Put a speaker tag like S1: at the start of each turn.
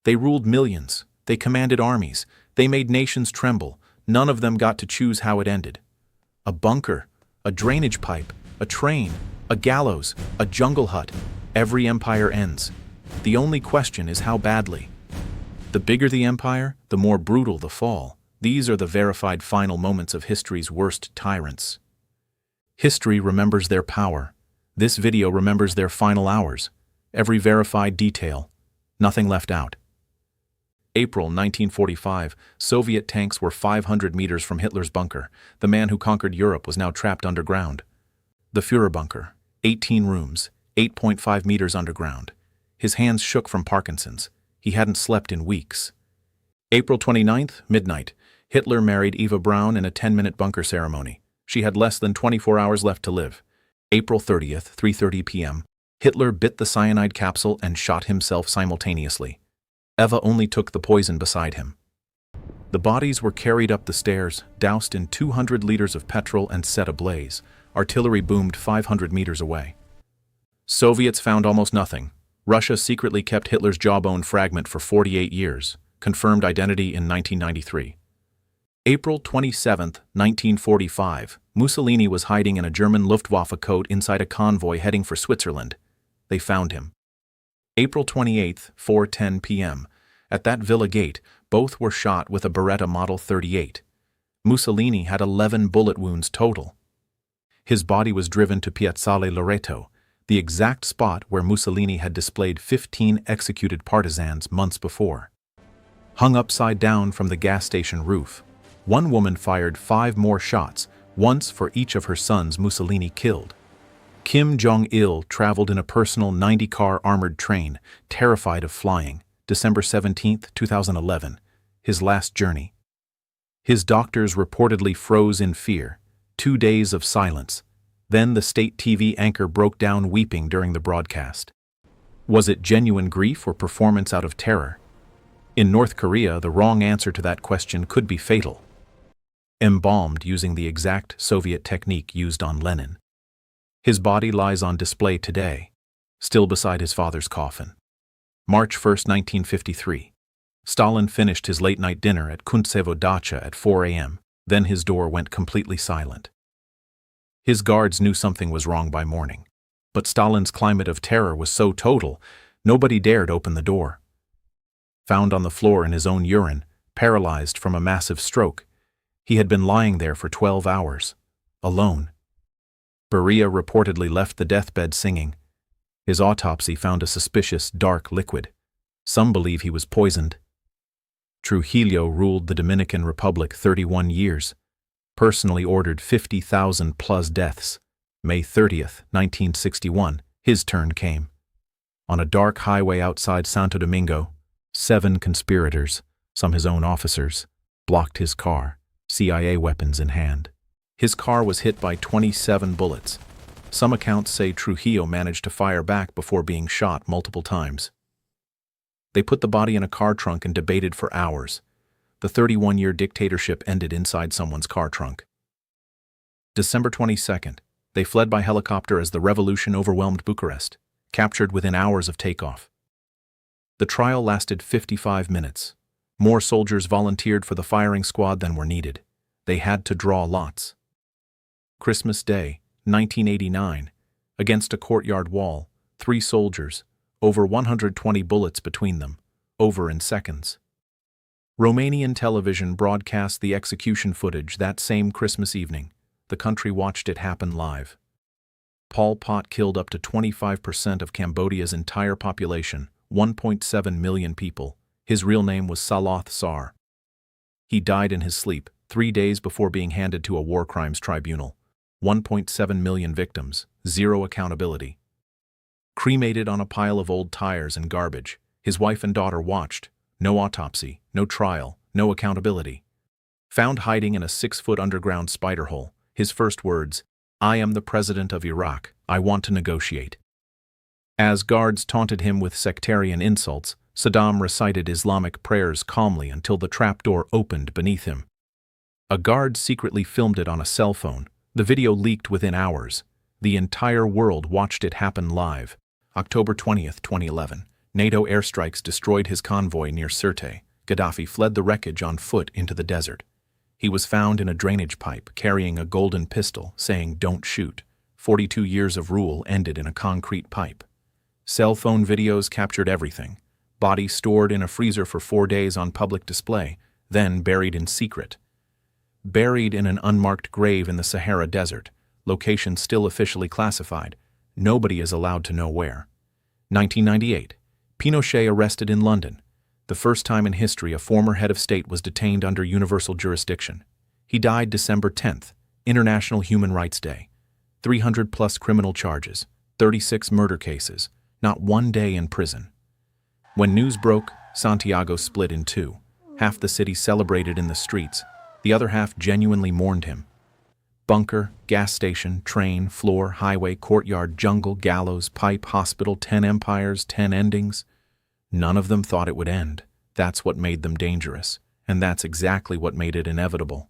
S1: They ruled millions. They commanded armies. They made nations tremble. None of them got to choose how it ended. A bunker, a drainage pipe, a train, a gallows, a jungle hut. Every empire ends. The only question is how badly. The bigger the empire, the more brutal the fall. These are the verified final moments of history's worst tyrants. History remembers their power. This video remembers their final hours. Every verified detail. Nothing left out. April 1945, Soviet tanks were 500 meters from Hitler's bunker. The man who conquered Europe was now trapped underground. The Führer bunker, 18 rooms, 8.5 meters underground. His hands shook from Parkinson's. He hadn't slept in weeks. April 29th, midnight. Hitler married Eva Braun in a 10-minute bunker ceremony. She had less than 24 hours left to live. April 30th, 3:30 p.m. Hitler bit the cyanide capsule and shot himself simultaneously. Eva only took the poison beside him. The bodies were carried up the stairs, doused in 200 liters of petrol and set ablaze. Artillery boomed 500 meters away. Soviets found almost nothing. Russia secretly kept Hitler's jawbone fragment for 48 years, confirmed identity in 1993. April 27, 1945, Mussolini was hiding in a German Luftwaffe coat inside a convoy heading for Switzerland. They found him. April 28, 4:10 p.m. At that villa gate, both were shot with a Beretta Model 38. Mussolini had 11 bullet wounds total. His body was driven to Piazzale Loreto, the exact spot where Mussolini had displayed 15 executed partisans months before. Hung upside down from the gas station roof, one woman fired 5 more shots, once for each of her sons Mussolini killed. Kim Jong-il traveled in a personal 90-car armored train, terrified of flying. December 17, 2011, his last journey. His doctors reportedly froze in fear. 2 days of silence. Then the state TV anchor broke down weeping during the broadcast. Was it genuine grief or performance out of terror? In North Korea, the wrong answer to that question could be fatal. Embalmed using the exact Soviet technique used on Lenin. His body lies on display today, still beside his father's coffin. March 1, 1953. Stalin finished his late-night dinner at Kuntsevo Dacha at 4 a.m., then his door went completely silent. His guards knew something was wrong by morning, but Stalin's climate of terror was so total, nobody dared open the door. Found on the floor in his own urine, paralyzed from a massive stroke, he had been lying there for 12 hours, alone. Beria reportedly left the deathbed singing. His autopsy found a suspicious, dark liquid. Some believe he was poisoned. Trujillo ruled the Dominican Republic 31 years. Personally ordered 50,000 plus deaths. May 30th, 1961, his turn came. On a dark highway outside Santo Domingo, 7 conspirators, some his own officers, blocked his car, CIA weapons in hand. His car was hit by 27 bullets. Some accounts say Trujillo managed to fire back before being shot multiple times. They put the body in a car trunk and debated for hours. The 31-year dictatorship ended inside someone's car trunk. December 22nd, they fled by helicopter as the revolution overwhelmed Bucharest, captured within hours of takeoff. The trial lasted 55 minutes. More soldiers volunteered for the firing squad than were needed. They had to draw lots. Christmas Day, 1989. Against a courtyard wall, 3 soldiers, over 120 bullets between them, over in seconds. Romanian television broadcast the execution footage that same Christmas evening. The country watched it happen live. Pol Pot killed up to 25% of Cambodia's entire population, 1.7 million people. His real name was Saloth Sar. He died in his sleep, 3 days before being handed to a war crimes tribunal. 1.7 million victims, 0 accountability. Cremated on a pile of old tires and garbage, his wife and daughter watched. No autopsy, no trial, no accountability. Found hiding in a 6-foot underground spider hole, his first words, "I am the president of Iraq, I want to negotiate." As guards taunted him with sectarian insults, Saddam recited Islamic prayers calmly until the trapdoor opened beneath him. A guard secretly filmed it on a cell phone. The video leaked within hours. The entire world watched it happen live. October 20th, 2011. NATO airstrikes destroyed his convoy near Sirte. Gaddafi fled the wreckage on foot into the desert. He was found in a drainage pipe, carrying a golden pistol, saying, "Don't shoot." 42 years of rule ended in a concrete pipe. Cell phone videos captured everything. Body stored in a freezer for 4 days on public display, then buried in secret. Buried in an unmarked grave in the Sahara Desert, location still officially classified. Nobody is allowed to know where. 1998. Pinochet arrested in London. The first time in history a former head of state was detained under universal jurisdiction. He died December 10th, International Human Rights Day. 300+ criminal charges, 36 murder cases, not 1 day in prison. When news broke, Santiago split in two. Half the city celebrated in the streets, the other half genuinely mourned him. Bunker, gas station, train, floor, highway, courtyard, jungle, gallows, pipe, hospital, 10 empires, 10 endings. None of them thought it would end. That's what made them dangerous, and that's exactly what made it inevitable.